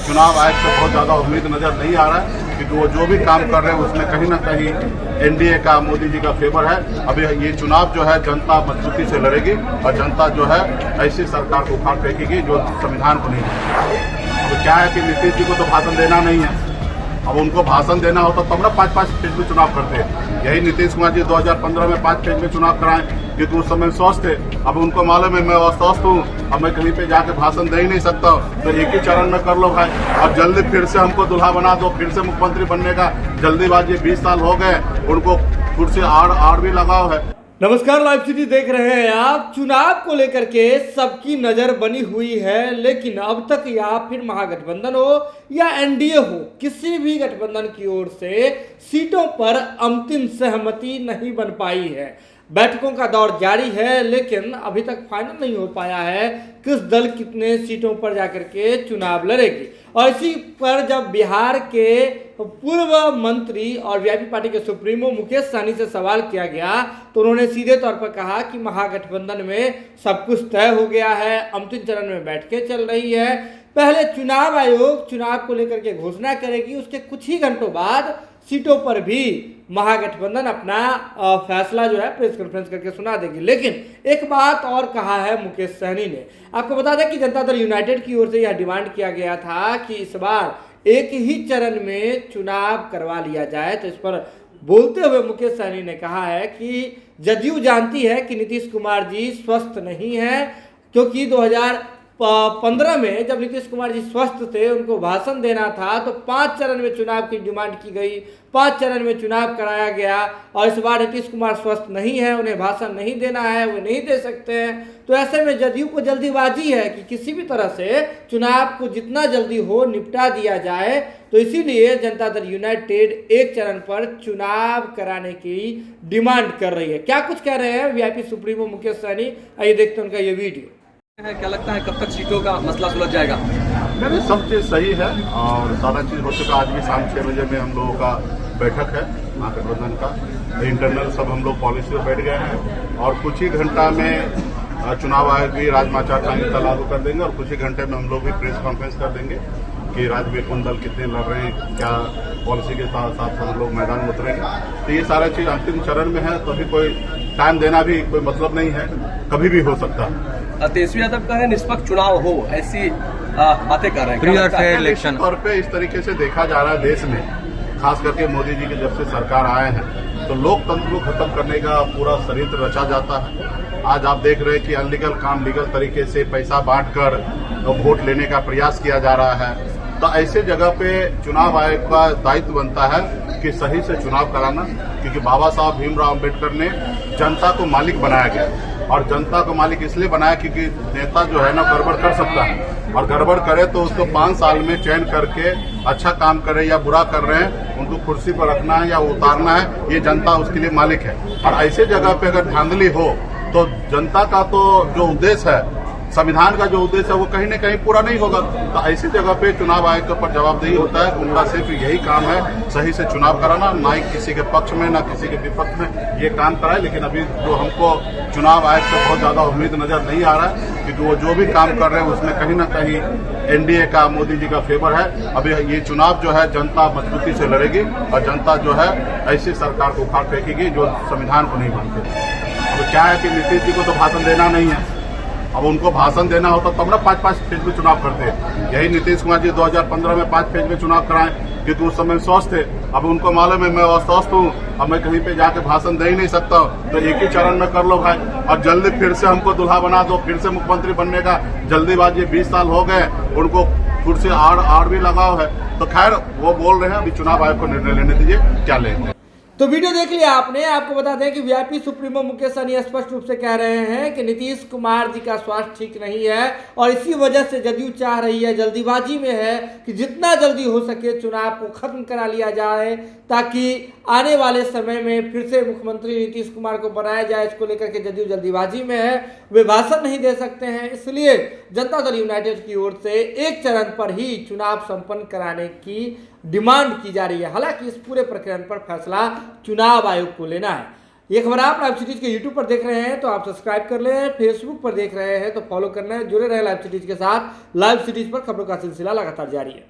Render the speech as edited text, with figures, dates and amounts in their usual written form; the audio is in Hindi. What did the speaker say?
चुनाव आयोग से बहुत ज़्यादा उम्मीद नज़र नहीं आ रहा है, क्योंकि वो जो भी काम कर रहे हैं उसमें कहीं ना कहीं एनडीए का, मोदी जी का फेवर है। अभी ये चुनाव जो है जनता मजबूती से लड़ेगी और जनता जो है ऐसी सरकार को उखाड़ फेंकेगी जो संविधान को नहीं मानती। अब क्या है कि नीतीश जी को तो भाषण देना नहीं है, अब उनको भाषण देना होता तो हम ना 5-5 फेज में चुनाव करते हैं। यही नीतीश कुमार जी 2015 में 5 फेज में चुनाव कराएं, क्योंकि उस समय स्वस्थ थे। अब उनको मालूम है मैं अस्वस्थ हूँ, अब मैं कहीं पे जाके भाषण दे ही नहीं सकता, तो एक ही चरण में कर लो भाई। और जल्दी फिर से हमको दुल्हा बना दो, फिर से मुख्यमंत्री बनने का जल्दीबाजी। 20 साल हो गए, उनको कुर्सी आड़ भी लगाव है। नमस्कार, लाइव सिटी देख रहे हैं आप। चुनाव को लेकर के सबकी नजर बनी हुई है, लेकिन अब तक या फिर महागठबंधन हो या एनडीए हो, किसी भी गठबंधन की ओर से सीटों पर अंतिम सहमति नहीं बन पाई है। बैठकों का दौर जारी है, लेकिन अभी तक फाइनल नहीं हो पाया है किस दल कितने सीटों पर जाकर के चुनाव लड़ेगी। और इसी पर जब बिहार के पूर्व मंत्री और वीआईपी पार्टी के सुप्रीमो मुकेश सहनी से सवाल किया गया, तो उन्होंने सीधे तौर पर कहा कि महागठबंधन में सब कुछ तय हो गया है, अंतिम चरण में बैठकें चल रही है। पहले चुनाव आयोग चुनाव को लेकर के घोषणा करेगी, उसके कुछ ही घंटों बाद सीटों पर भी महागठबंधन अपना फैसला जो है प्रेस कॉन्फ्रेंस करके सुना देगी। लेकिन एक बात और कहा है मुकेश सहनी ने। आपको बता दें कि जनता दल यूनाइटेड की ओर से यह डिमांड किया गया था कि इस बार एक ही चरण में चुनाव करवा लिया जाए। तो इस पर बोलते हुए मुकेश सहनी ने कहा है कि जदयू जानती है कि नीतीश कुमार जी स्वस्थ नहीं है, क्योंकि 2015 में जब नीतीश कुमार जी स्वस्थ थे, उनको भाषण देना था, तो 5 चरण में चुनाव की डिमांड की गई, 5 चरण में चुनाव कराया गया। और इस बार नीतीश कुमार स्वस्थ नहीं है, उन्हें भाषण नहीं देना है, वो नहीं दे सकते हैं। तो ऐसे में जदयू को जल्दीबाजी है कि किसी भी तरह से चुनाव को जितना जल्दी हो निपटा दिया जाए। तो इसीलिए जनता दल यूनाइटेड एक चरण पर चुनाव कराने की डिमांड कर रही है। क्या कुछ कह रहे हैं वीआईपी सुप्रीमो मुकेश सहनी, आइए देखते हैं उनका ये वीडियो। क्या लगता है कब तक सीटों का मसला सुलझ जाएगा? नहीं, सब चीज़ सही है और सारा चीज़ हो चुका। आज भी शाम 6 बजे में हम लोगों का बैठक है महागठबंधन का, इंटरनल सब हम लोग पॉलिसी पर बैठ गए हैं। और कुछ ही घंटा में चुनाव आयोग भी राजमाचार संहिता लागू कर देंगे और कुछ ही घंटे में हम लोग भी प्रेस कॉन्फ्रेंस कर देंगे कि राज्य में कौन दल कितने लड़ रहे हैं, क्या पॉलिसी के साथ साथ हम लोग मैदान में उतरेंगे। तो ये सारा चीज़ अंतिम चरण में है, तो अभी कोई टाइम देना भी कोई मतलब नहीं है, कभी भी हो सकता है। तेजस्वी यादव कह रहे हैं निष्पक्ष चुनाव हो, ऐसी बातें कर रहे हैं। इलेक्शन तौर पे इस तरीके से देखा जा रहा है देश में, खास करके मोदी जी के जब से सरकार आए हैं, तो लोकतंत्र को खत्म करने का पूरा षड्यंत्र रचा जाता है। आज आप देख रहे हैं कि अनलीगल काम लीगल तरीके से पैसा बांटकर वोट लेने का प्रयास किया जा रहा है। तो ऐसे जगह पे चुनाव आयोग का दायित्व बनता है कि सही से चुनाव कराना, क्योंकि बाबा साहब भीमराव अम्बेडकर ने जनता को मालिक बनाया गया। और जनता को मालिक इसलिए बनाया क्योंकि नेता जो है ना गड़बड़ कर सकता है, और गड़बड़ करे तो उसको 5 साल में चयन करके अच्छा काम करे या बुरा कर रहे हैं उनको कुर्सी पर रखना है या उतारना है, ये जनता उसके लिए मालिक है। और ऐसे जगह पे अगर धांधली हो तो जनता का तो जो उद्देश्य है, संविधान का जो उद्देश्य है, वो कहीं न कहीं पूरा नहीं होगा। तो ऐसी जगह पे चुनाव आयोग के ऊपर जवाबदेही होता है। उनका सिर्फ यही काम है सही से चुनाव कराना, ना ही किसी के पक्ष में ना किसी के विपक्ष में ये काम कराए। लेकिन अभी जो हमको चुनाव आयोग से बहुत ज्यादा उम्मीद नजर नहीं आ रहा है, क्योंकि वो जो भी काम कर रहे हैं उसमें कहीं ना कहीं एनडीए का, मोदी जी का फेवर है। अभी ये चुनाव जो है जनता मजबूती से लड़ेगी और जनता जो है ऐसी सरकार को उखाड़ फेंकेगी जो संविधान को नहीं मानती। अब क्या है कि नीतीश जी को तो भाषण देना नहीं है, अब उनको भाषण देना होता तो हम ना 5-5 फेज में चुनाव करते हैं। यही नीतीश कुमार जी 2015 में 5 फेज में चुनाव कराएं, क्योंकि उस समय स्वस्थ थे। अब उनको मालूम है मैं अस्वस्थ हूँ, अब मैं कहीं पे जाके भाषण दे ही नहीं सकता, तो एक ही चरण में कर लो भाई। और जल्दी फिर से हमको दुल्हा बना दो, फिर से मुख्यमंत्री बनने का जल्दीबाजी। 20 साल हो गए, उनको कुर्सी आड़ भी लगाव है। तो खैर वो बोल रहे हैं, अभी चुनाव आयोग को निर्णय लेने दीजिए क्या लेंगे। तो वीडियो देख लिया आपने। आपको बता दें कि वीआईपी सुप्रीमो मुकेश सहनी स्पष्ट रूप से कह रहे हैं कि नीतीश कुमार जी का स्वास्थ्य ठीक नहीं है और इसी वजह से जदयू चाह रही है, जल्दीबाजी में है कि जितना जल्दी हो सके चुनाव को खत्म करा लिया जाए, ताकि आने वाले समय में फिर से मुख्यमंत्री नीतीश कुमार को बनाया जाए। इसको लेकर के जदयू जल्दीबाजी में है, वे भाषण नहीं दे सकते हैं, इसलिए जनता दल यूनाइटेड की ओर से एक चरण पर ही चुनाव संपन्न कराने की डिमांड की जा रही है। हालांकि इस पूरे प्रकरण पर फैसला चुनाव आयोग को लेना है। ये खबर आप लाइव सिटीज के यूट्यूब पर देख रहे हैं तो आप सब्सक्राइब कर लें, फेसबुक पर देख रहे हैं तो फॉलो करना है। जुड़े रहे लाइव सिटीज के साथ। लाइव सिटीज पर खबरों का सिलसिला लगातार जारी है।